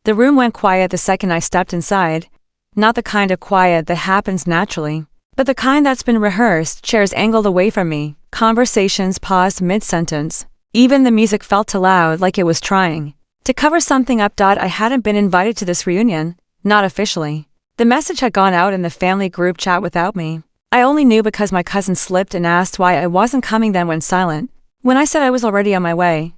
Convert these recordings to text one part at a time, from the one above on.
The room went quiet the second I stepped inside. Not the kind of quiet that happens naturally, but the kind that's been rehearsed, chairs angled away from me, conversations paused mid-sentence. Even the music felt too loud, like it was trying to cover something up. I hadn't been invited to this reunion, not officially. The message had gone out in the family group chat without me. I only knew because my cousin slipped and asked why I wasn't coming, then went silent. When I said I was already on my way,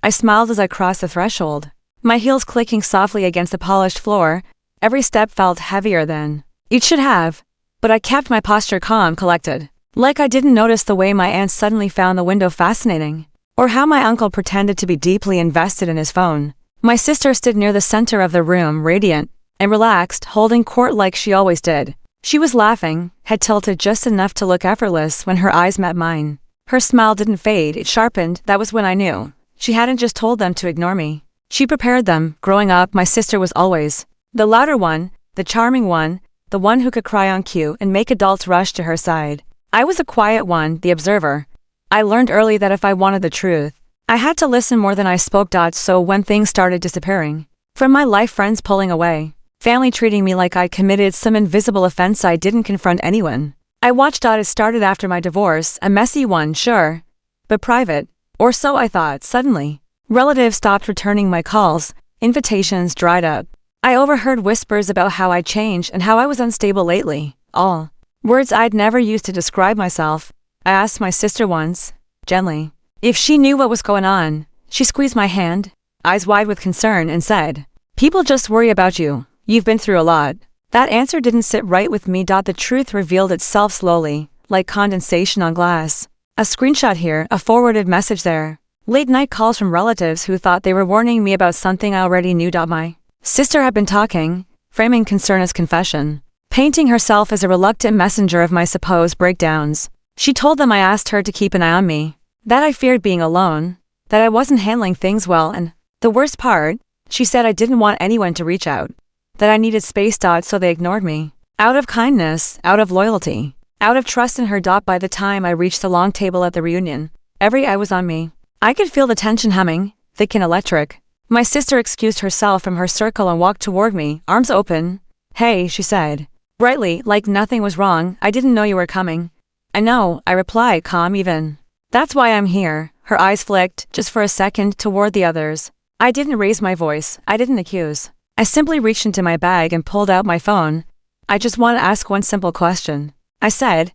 I smiled as I crossed the threshold, my heels clicking softly against the polished floor. Every step felt heavier than it should have, but I kept my posture calm, collected. Like I didn't notice the way my aunt suddenly found the window fascinating, or how my uncle pretended to be deeply invested in his phone. My sister stood near the center of the room, radiant and relaxed, holding court like she always did. She was laughing, head tilted just enough to look effortless when her eyes met mine. Her smile didn't fade, it sharpened. That was when I knew she hadn't just told them to ignore me. She prepared them. Growing up, my sister was always the louder one, the charming one, the one who could cry on cue and make adults rush to her side. I was the quiet one, the observer. I learned early that if I wanted the truth, I had to listen more than I spoke. So when things started disappearing from my life, friends pulling away, family treating me like I'd committed some invisible offense, I didn't confront anyone. I watched. It started after my divorce, a messy one, sure, but private, or so I thought. Suddenly, relatives stopped returning my calls, invitations dried up. I overheard whispers about how I'd changed and how I was unstable lately, all words I'd never used to describe myself. I asked my sister once, gently, if she knew what was going on. She squeezed my hand, eyes wide with concern, and said, "People just worry about you. You've been through a lot." That answer didn't sit right with me. The truth revealed itself slowly, like condensation on glass. A screenshot here, a forwarded message there. Late night calls from relatives who thought they were warning me about something I already knew. My sister had been talking, framing concern as confession, painting herself as a reluctant messenger of my supposed breakdowns. She told them I asked her to keep an eye on me, that I feared being alone, that I wasn't handling things well, and the worst part, she said I didn't want anyone to reach out, that I needed space. So they ignored me. Out of kindness, out of loyalty, out of trust in her. By the time I reached the long table at the reunion, every eye was on me. I could feel the tension humming, thick and electric. My sister excused herself from her circle and walked toward me, arms open. "Hey," she said, brightly, like nothing was wrong. "I didn't know you were coming." "I know," I replied, calm even. "That's why I'm here." Her eyes flicked, just for a second, toward the others. I didn't raise my voice. I didn't accuse. I simply reached into my bag and pulled out my phone. "I just want to ask one simple question," I said,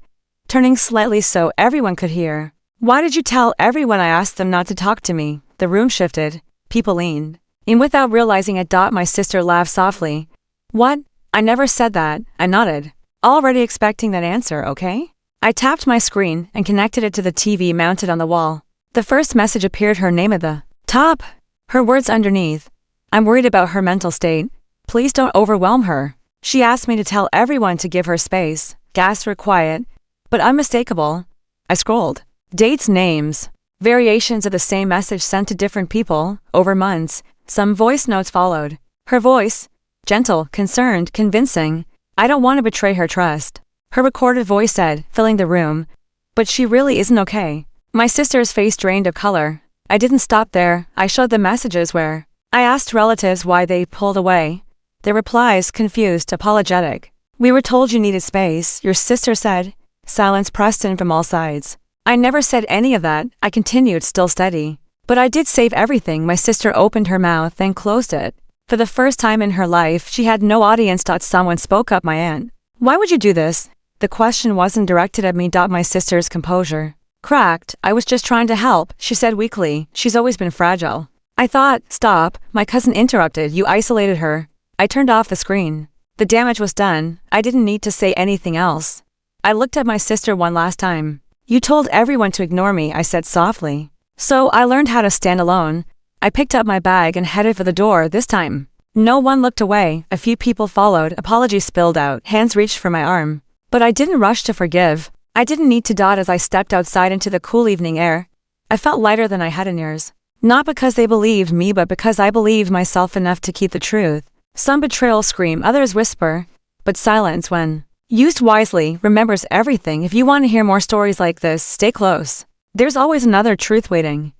turning slightly so everyone could hear. "Why did you tell everyone I asked them not to talk to me?" The room shifted. People leaned in without realizing it. My sister laughed softly. "What? I never said that." I nodded, already expecting that answer. "Okay." I tapped my screen and connected it to the TV mounted on the wall. The first message appeared, her name at the top, her words underneath. "I'm worried about her mental state. Please don't overwhelm her. She asked me to tell everyone to give her space." Gasps were quiet, but unmistakable. I scrolled. Dates, names, variations of the same message sent to different people, over months. Some voice notes followed. Her voice, gentle, concerned, convincing. "I don't want to betray her trust." Her recorded voice said, filling the room, "But she really isn't okay." My sister's face drained of color. I didn't stop there. I showed the messages where I asked relatives why they pulled away. Their replies, confused, apologetic. "We were told you needed space," your sister said. Silence pressed in from all sides. I never said any of that. I continued, still steady. "But I did save everything." My sister opened her mouth, then closed it. For the first time in her life, she had no audience. Someone spoke up, my aunt. "Why would you do this?" The question wasn't directed at me. My sister's composure cracked. "I was just trying to help," she said weakly. "She's always been fragile." I thought, "Stop," my cousin interrupted. "You isolated her." I turned off the screen. The damage was done. I didn't need to say anything else. I looked at my sister one last time. "You told everyone to ignore me," I said softly. "So I learned how to stand alone." I picked up my bag and headed for the door. This time, no one looked away. A few people followed. Apologies spilled out. Hands reached for my arm. But I didn't rush to forgive. I didn't need to. As I stepped outside into the cool evening air, I felt lighter than I had in years. Not because they believed me, but because I believed myself enough to keep the truth. Some betrayals scream, others whisper. But silence, when used wisely, remembers everything. If you want to hear more stories like this, stay close. There's always another truth waiting.